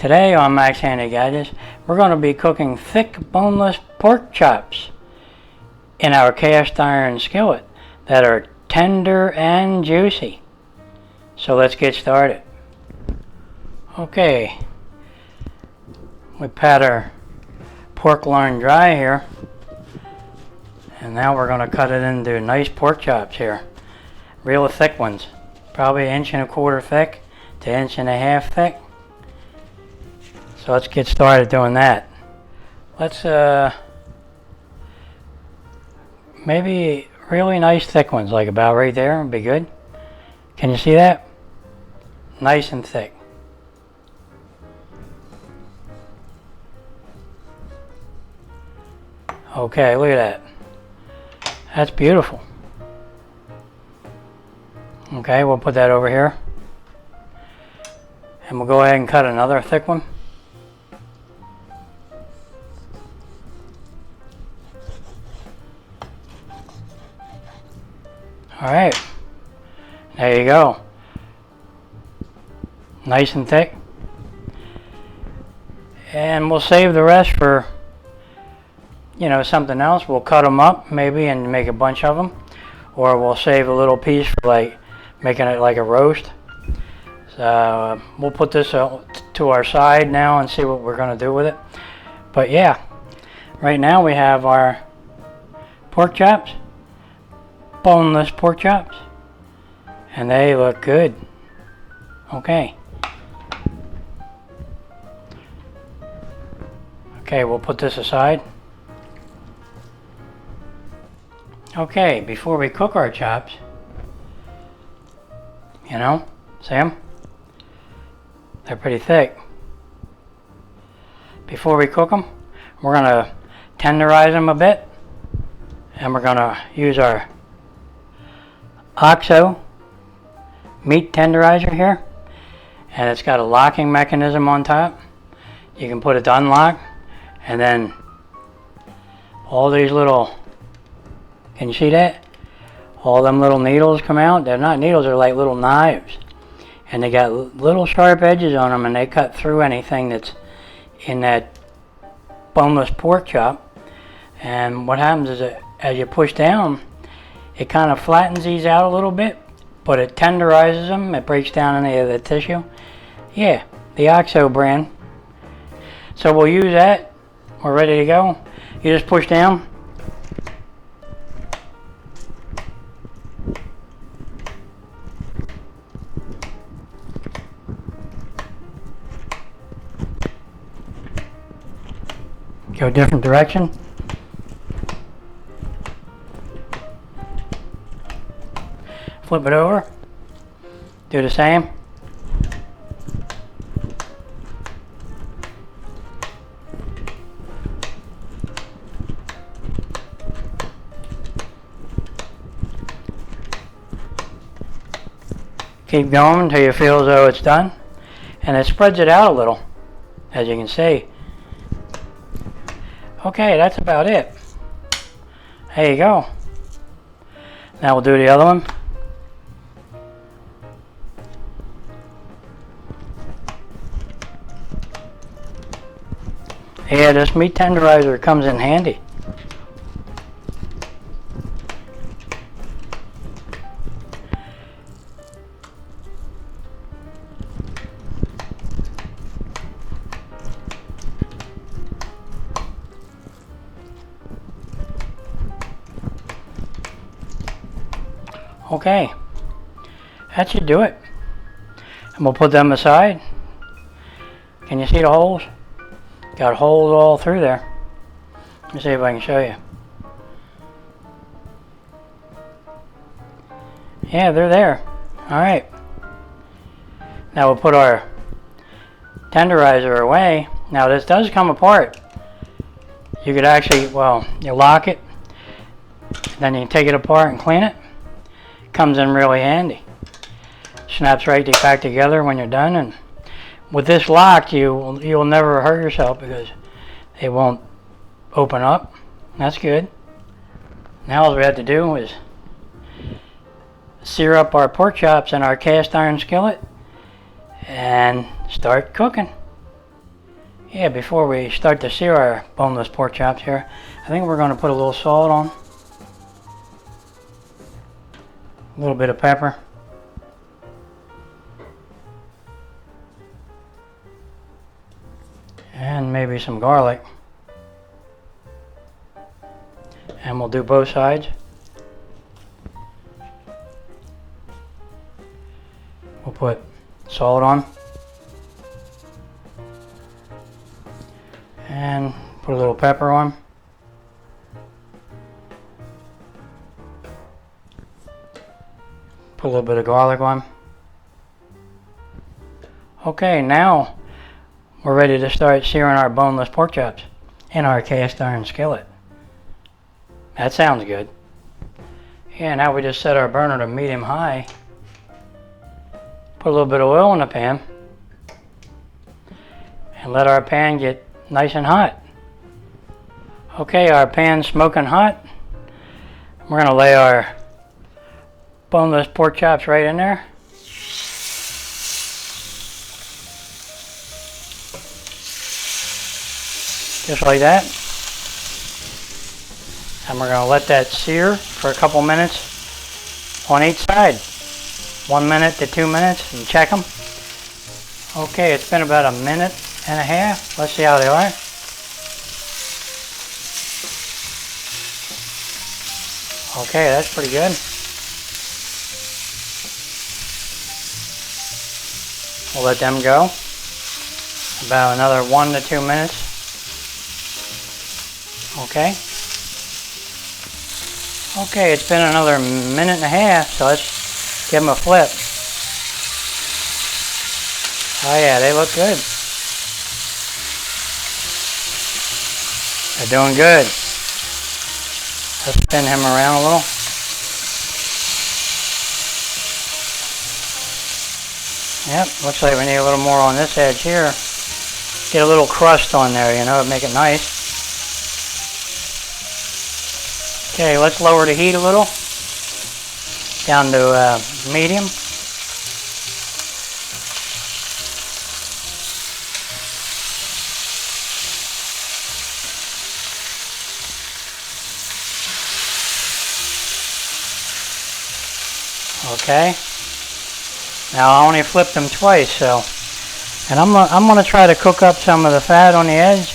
Today on Max Handy Gadgets, we're going to be cooking thick boneless pork chops in our cast iron skillet that are tender and juicy. So let's get started. Okay, we pat our pork loin dry here, and now we're going to cut it into nice pork chops here. Real thick ones, probably 1.25 inches thick to 1.5 inches thick. So let's get started doing that. Let's maybe really nice thick ones, like about right there would be good. Can you see that? Nice and thick. Okay, look at that. That's beautiful. Okay, we'll put that over here. And we'll go ahead and cut another thick one. Alright, there you go. Nice and thick. And we'll save the rest for, something else. We'll cut them up maybe and make a bunch of them. Or we'll save a little piece for like making it like a roast. So we'll put this to our side now and see what we're going to do with it. But yeah, right now we have our pork chops. Boneless pork chops, and they look good. Okay, we'll put this aside. Okay, before we cook our chops, see them? They're pretty thick. Before we cook them, we're gonna tenderize them a bit, and we're gonna use our OXO Meat Tenderizer here, and it's got a locking mechanism on top. You can put it to unlock, and then all these little, can you see that? All them little needles come out. They're not needles, they're like little knives, and they got little sharp edges on them, and they cut through anything that's in that boneless pork chop. And what happens is that as you push down, it kind of flattens these out a little bit, but it tenderizes them. It breaks down any of the tissue. Yeah, the OXO brand. So we'll use that. We're ready to go. You just push down. Go a different direction. Flip it over, do the same. Keep going until you feel as though it's done, and it spreads it out a little, as you can see. Okay, that's about it. There you go. Now we'll do the other one. Yeah, this meat tenderizer comes in handy. Okay, that should do it. And we'll put them aside. Can you see the holes? Got holes all through there. Let me see if I can show you. Yeah, they're there. Alright. Now we'll put our tenderizer away. Now this does come apart. You could actually, you lock it, then you can take it apart and clean it. Comes in really handy. Snaps right back together when you're done, and with this locked, you'll never hurt yourself because it won't open up. That's good. Now all we have to do is sear up our pork chops in our cast iron skillet and start cooking. Yeah, before we start to sear our boneless pork chops here, I think we're going to put a little salt on. A little bit of pepper. And maybe some garlic. And we'll do both sides. We'll put salt on. And put a little pepper on. Put a little bit of garlic on. Okay, now we're ready to start searing our boneless pork chops in our cast iron skillet. That sounds good. Yeah, now we just set our burner to medium high. Put a little bit of oil in the pan. And let our pan get nice and hot. Okay, our pan's smoking hot. We're going to lay our boneless pork chops right in there. Just like that. And we're going to let that sear for a couple minutes on each side. 1 minute to 2 minutes and check them. Okay, it's been about a minute and a half. Let's see how they are. Okay, that's pretty good. We'll let them go. About another 1 to 2 minutes. Okay. Okay, it's been another minute and a half, so let's give them a flip. Oh yeah, they look good. They're doing good. Let's spin him around a little. Yep, looks like we need a little more on this edge here. Get a little crust on there, you know, to make it nice. Okay, let's lower the heat a little. Down to medium. Okay. Now I only flipped them twice, so, and I'm gonna try to cook up some of the fat on the edge.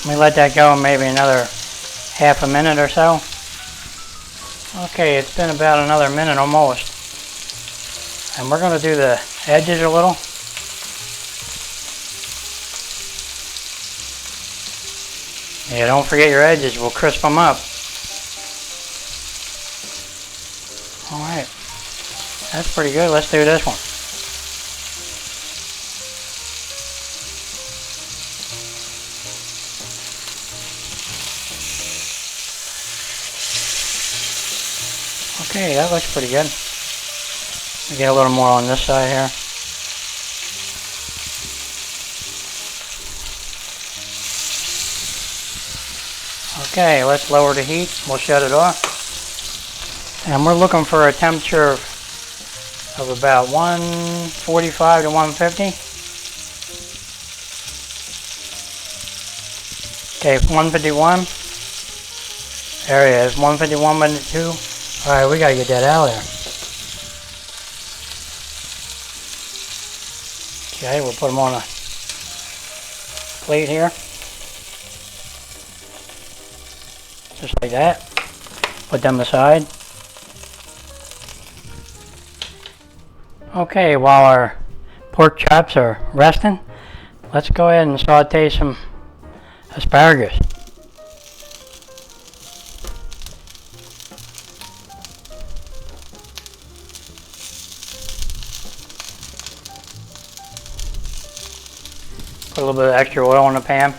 Let me let that go maybe another half a minute or so. Okay, it's been about another minute almost, and we're gonna do the edges a little. Yeah, don't forget your edges. We'll crisp them up. All right. That's pretty good. Let's do this one. Okay, that looks pretty good. We get a little more on this side here. Okay, let's lower the heat. We'll shut it off. And we're looking for a temperature of about 145 to 150. Okay, 151. There it is, 151 by 2. Alright, we gotta get that out of there. Okay, we'll put them on a plate here. Just like that. Put them aside. Okay, while our pork chops are resting, let's go ahead and saute some asparagus. Put a little bit of extra oil in the pan.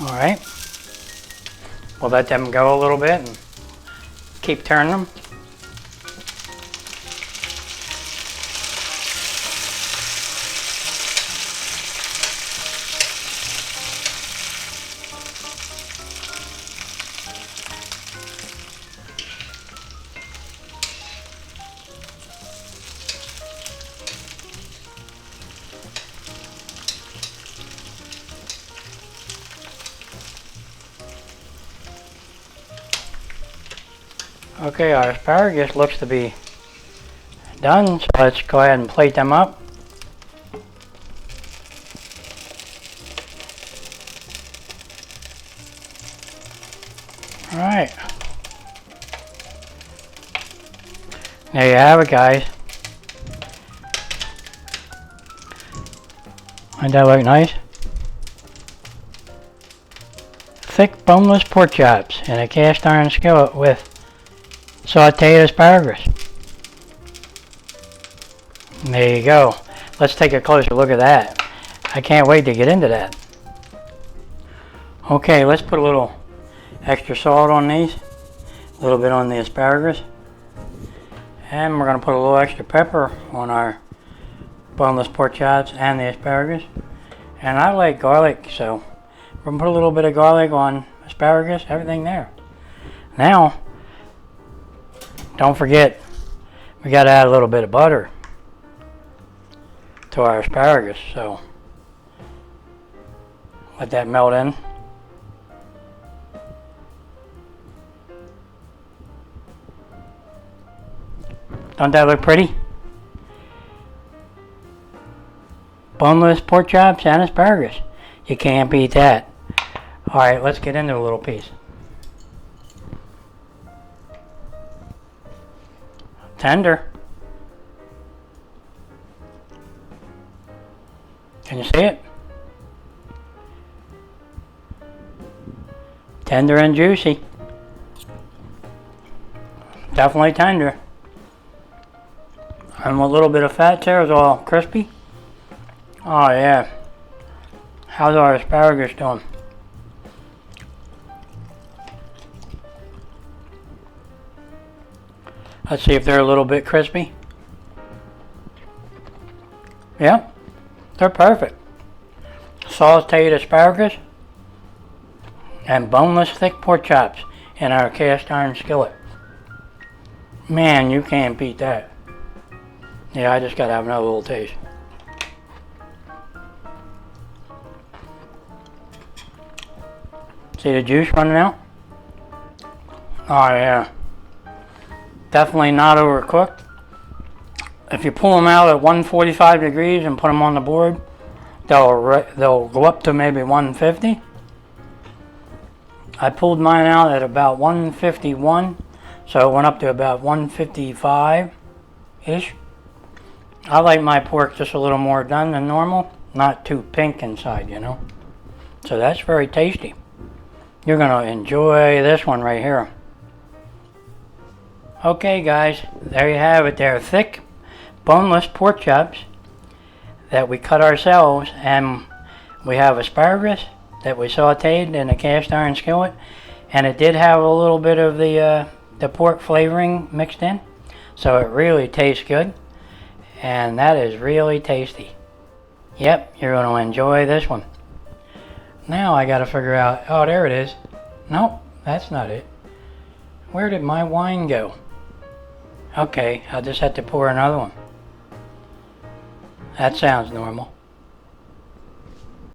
Alright, we'll let them go a little bit and keep turning them. Okay, our asparagus looks to be done, so let's go ahead and plate them up. Alright. There you have it, guys. Doesn't that look nice? Thick boneless pork chops in a cast iron skillet with sauteed asparagus. There you go. Let's take a closer look at that. I can't wait to get into that. Okay, let's put a little extra salt on these. A little bit on the asparagus. And we're going to put a little extra pepper on our boneless pork chops and the asparagus. And I like garlic, so we're going to put a little bit of garlic on asparagus, everything there. Now, don't forget, we got to add a little bit of butter to our asparagus, so let that melt in. Don't that look pretty? Boneless pork chops and asparagus. You can't beat that. Alright, let's get into a little piece. Tender. Can you see it? Tender and juicy. Definitely tender. And a little bit of fat there is all crispy. Oh yeah. How's our asparagus doing? Let's see if they're a little bit crispy. Yeah, they're perfect. Sauteed asparagus and boneless thick pork chops in our cast iron skillet. Man, you can't beat that. Yeah, I just gotta have another little taste. See the juice running out? Oh yeah. Definitely not overcooked. If you pull them out at 145 degrees and put them on the board, they'll go up to maybe 150. I pulled mine out at about 151, so it went up to about 155-ish. I like my pork just a little more done than normal, not too pink inside, you know. So that's very tasty. You're gonna enjoy this one right here. Okay guys, there you have it. They're thick, boneless pork chops that we cut ourselves, and we have asparagus that we sauteed in a cast iron skillet, and it did have a little bit of the pork flavoring mixed in, so it really tastes good, and that is really tasty. Yep, you're going to enjoy this one. Now I got to figure out, oh there it is. Nope, that's not it. Where did my wine go? Okay, I'll just have to pour another one. That sounds normal.